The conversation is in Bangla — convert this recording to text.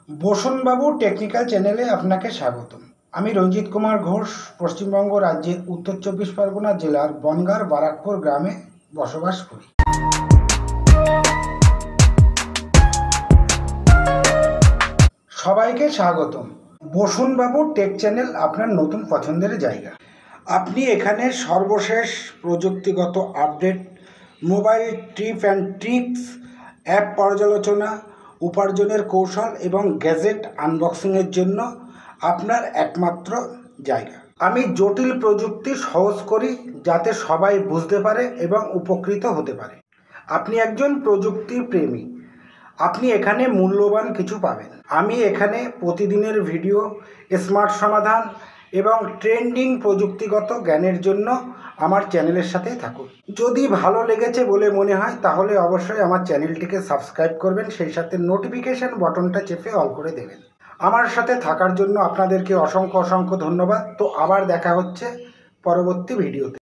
বসুনবাবু টেকনিক্যাল চ্যানেলে আপনাকে স্বাগতম। আমি রঞ্জিত কুমার ঘোষ, পশ্চিমবঙ্গ রাজ্যের উত্তর ২৪ পরগনা জেলার বনগাঁর বারাকপুর গ্রামে বসবাস করি। সবাইকে স্বাগতম। বসুনবাবু টেক চ্যানেল আপনার নতুন পছন্দের জায়গা। আপনি এখানে সর্বশেষ প্রযুক্তিগত update, mobile tip and tricks, app পর্যালোচনা, উপার্জনের কৌশল এবং গ্যাজেট আনবক্সিংয়ের জন্য আপনার একমাত্র জায়গা। আমি জটিল প্রযুক্তি সহজ করি যাতে সবাই বুঝতে পারে এবং উপকৃত হতে পারে। আপনি একজন প্রযুক্তি প্রেমী, আপনি এখানে মূল্যবান কিছু পাবেন। আমি এখানে প্রতিদিনের ভিডিও, স্মার্ট সমাধান এবং ট্রেন্ডিং প্রযুক্তিগত জ্ঞানের জন্য আমার চ্যানেলের সাথেই থাকুন। যদি ভালো লেগেছে বলে মনে হয় তাহলে অবশ্যই আমার চ্যানেলটিকে সাবস্ক্রাইব করবেন, সেই সাথে নোটিফিকেশান বটনটা চেপে অল করে দেবেন। আমার সাথে থাকার জন্য আপনাদেরকে অসংখ্য ধন্যবাদ। তো আবার দেখা হচ্ছে পরবর্তী ভিডিওতে।